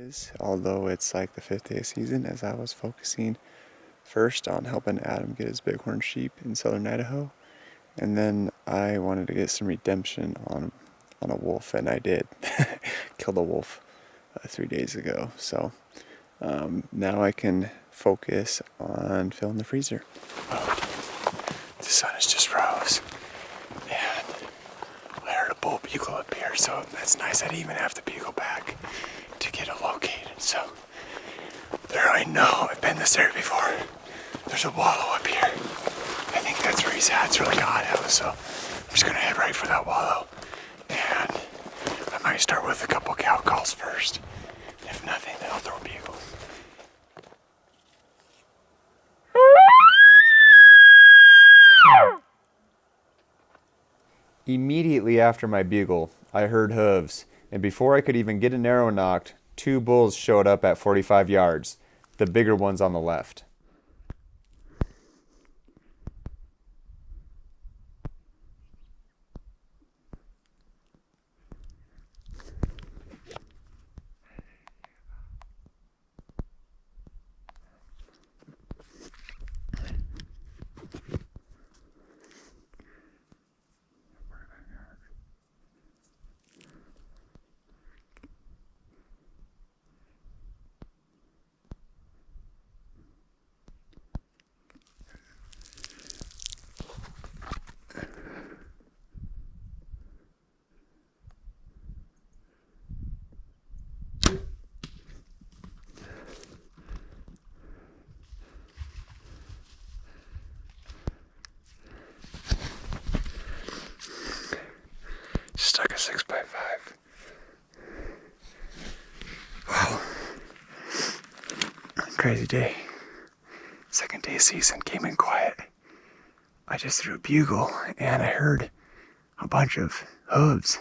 is, although it's like the 5th day of season, as I was focusing first on helping Adam get his bighorn sheep in southern Idaho, and then I wanted to get some redemption on a wolf, and I did. Killed a wolf 3 days ago, so now I can focus on filling the freezer. Oh, the sun has just rose, and I heard a bull bugle up here, so that's nice. I didn't even have to bugle back to get it located, so I know I've been this area before. There's a wallow up here. I think that's where he's at. It's really hot out, so I'm just gonna head right for that wallow, and I might start with a couple cow calls first. If nothing, then I'll throw a bugle. Immediately after my bugle, I heard hooves, and before I could even get an arrow knocked, 2 bulls showed up at 45 yards, the bigger ones on the left. Stuck a 6x5. Wow. Crazy day. 2nd day of season, came in quiet. I just threw a bugle and I heard a bunch of hooves.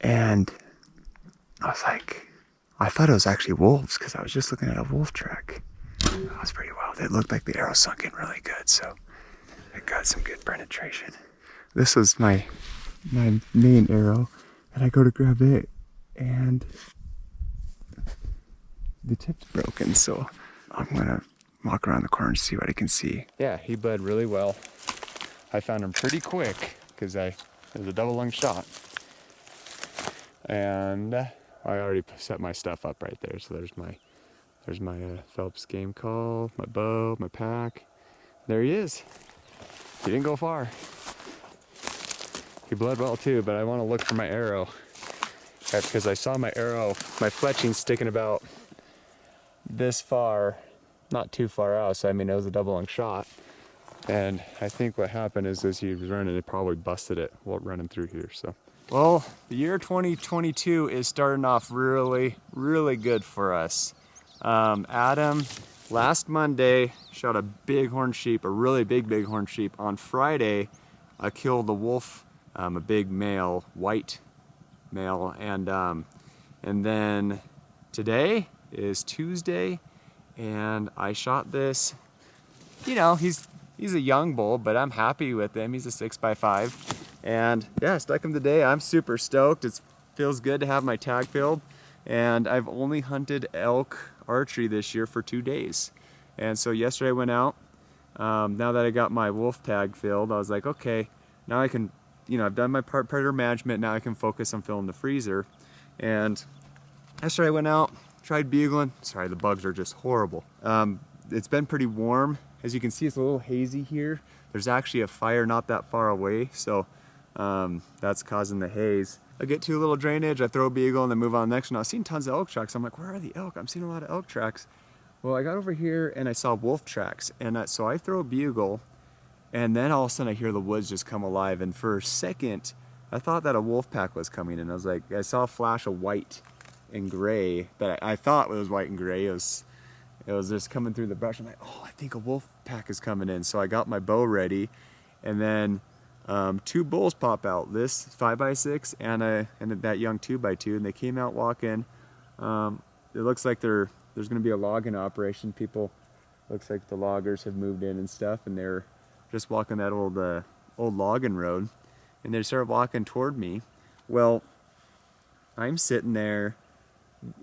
And I was like, I thought it was actually wolves because I was just looking at a wolf track. That was pretty wild. It looked like the arrow sunk in really good, so I got some good penetration. This was my main arrow, and I go to grab it, and the tip's broken, so I'm gonna walk around the corner and see what I can see. Yeah, he bled really well. I found him pretty quick because it was a double lung shot, and I already set my stuff up right there. So there's my Phelps game call, my bow, my pack. There he is. He didn't go far. He bled well too, but I want to look for my arrow because I saw my arrow, my fletching sticking about this far, not too far out. So I mean, it was a double lung shot. And I think what happened is as he was running, it probably busted it while running through here. So, well, the year 2022 is starting off really, really good for us. Adam, last Monday, shot a bighorn sheep, a really big bighorn sheep. On Friday, I killed the wolf, a big male, white male, and then today is Tuesday, and I shot this. You know, he's a young bull, but I'm happy with him. He's a 6x5, and yeah, stuck him today. I'm super stoked. It feels good to have my tag filled, and I've only hunted elk archery this year for 2 days, and so yesterday I went out. Now that I got my wolf tag filled, I was like, okay, now I can, you know, I've done my predator management. Now I can focus on filling the freezer. And yesterday I went out, tried bugling. Sorry, the bugs are just horrible. It's been pretty warm. As you can see, it's a little hazy here. There's actually a fire not that far away, so that's causing the haze. I get to a little drainage, I throw a bugle, and then move on to the next one. I was seeing tons of elk tracks. I'm like, where are the elk? I'm seeing a lot of elk tracks. Well, I got over here and I saw wolf tracks, and so I throw a bugle, and then all of a sudden I hear the woods just come alive, and for a second I thought that a wolf pack was coming in. I was like, I saw a flash of white and gray that I thought it was white and gray. It was just coming through the brush. I'm like, oh, I think a wolf pack is coming in. So I got my bow ready, and then 2 bulls pop out, this 5x6 and that young 2x2, and they came out walking. It looks like there's going to be a logging operation. Looks like the loggers have moved in and stuff, and they're just walking that old logging road, and they started walking toward me. Well, I'm sitting there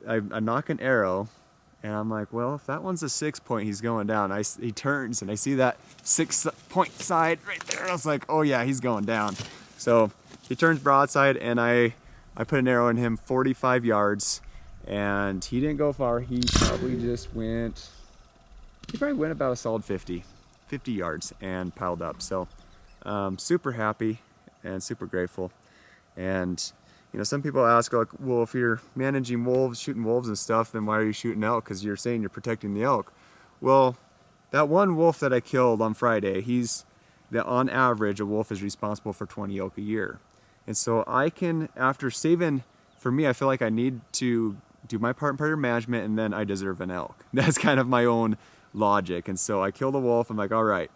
I knock an arrow, and I'm like, well, if that one's a 6-point, he's going down. He turns, and I see that 6-point side right there. I was like, oh yeah, he's going down. So he turns broadside, and I put an arrow in him 45 yards, and he didn't go far. He probably went about a solid 50 yards and piled up. So super happy and super grateful. And you know, some people ask, like, well, if you're managing wolves, shooting wolves and stuff, then why are you shooting elk? Because you're saying you're protecting the elk. Well, that one wolf that I killed on Friday, on average, a wolf is responsible for 20 elk a year. And so I can, after saving, for me, I feel like I need to do my part in predator management, and then I deserve an elk. That's kind of my own logic. And so I killed a wolf. I'm like, all right,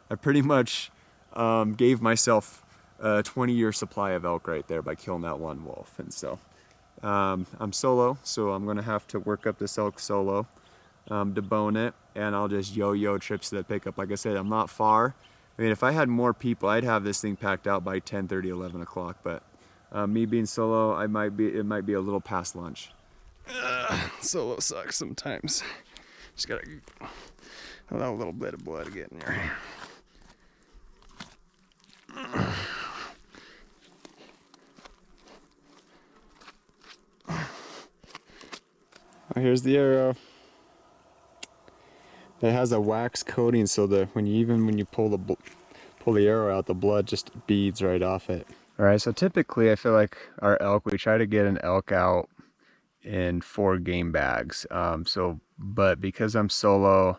I pretty much gave myself a 20-year supply of elk right there by killing that one wolf. And so I'm solo, so I'm gonna have to work up this elk solo, debone it, and I'll just yo-yo trips to the pickup. Like I said, I'm not far. I mean, if I had more people, I'd have this thing packed out by 10:30, 11 o'clock, but me being solo, it might be a little past lunch. Solo sucks sometimes. Just gotta allow a little bit of blood to get in there. Oh, here's the arrow. It has a wax coating, so that when you pull the arrow out, the blood just beads right off it. All right, so typically I feel like our elk, we try to get an elk out in 4 game bags. But because I'm solo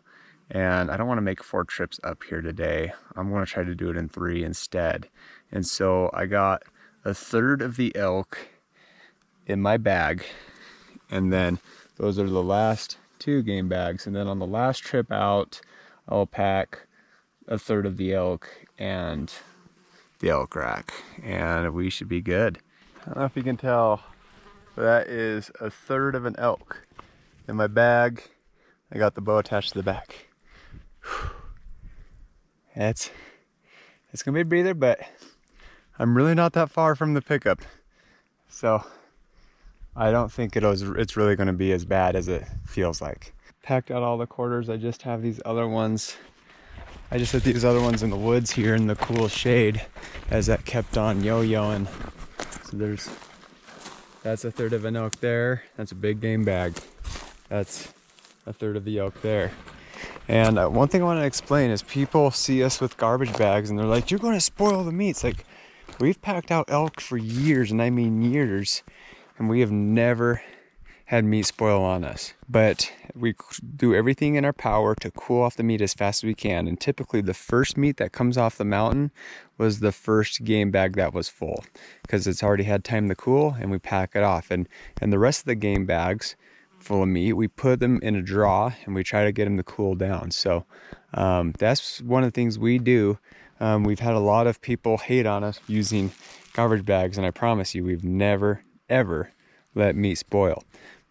and I don't want to make 4 trips up here today, I'm going to try to do it in 3 instead. And so I got a third of the elk in my bag, and then those are the last 2 game bags. And then on the last trip out, I'll pack a third of the elk and the elk rack, and we should be good. I don't know if you can tell, but that is a third of an elk in my bag. I got the bow attached to the back. It's gonna be a breather, but I'm really not that far from the pickup, so I don't think it's really going to be as bad as it feels like. Packed out all the quarters. I just have these other ones. I just put these other ones in the woods here in the cool shade, as that kept on yo-yoing. So that's a third of an elk there. That's a big game bag. That's a third of the elk there. And one thing I want to explain is people see us with garbage bags and they're like, you're going to spoil the meat. It's like, we've packed out elk for years, and I mean years, and we have never had meat spoil on us. But we do everything in our power to cool off the meat as fast as we can. And typically the first meat that comes off the mountain was the first game bag that was full, because it's already had time to cool, and we pack it off. And the rest of the game bags full of meat, we put them in a draw and we try to get them to cool down. So that's one of the things we do. We've had a lot of people hate on us using garbage bags, and I promise you, we've never ever let meat spoil.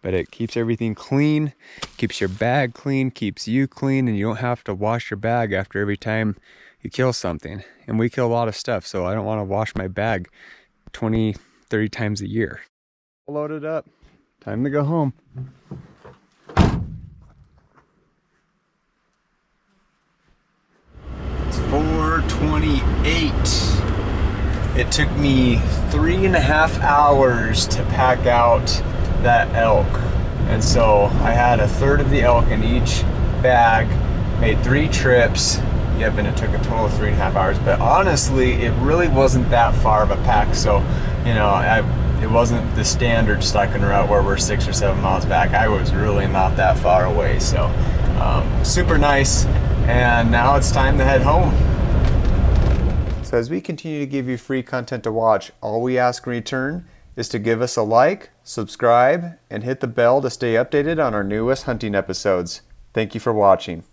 But it keeps everything clean, keeps your bag clean, keeps you clean, and you don't have to wash your bag after every time you kill something. And we kill a lot of stuff, so I don't want to wash my bag 20, 30 times a year. Loaded up, time to go home. It's 4:28. It took me 3.5 hours to pack out that elk. And so I had a third of the elk in each bag, made 3 trips. Yep, and it took a total of 3.5 hours. But honestly, it really wasn't that far of a pack. So, you know, it wasn't the standard Steichen route where we're 6 or 7 miles back. I was really not that far away. So super nice. And now it's time to head home. So as we continue to give you free content to watch, all we ask in return is to give us a like, subscribe, and hit the bell to stay updated on our newest hunting episodes. Thank you for watching.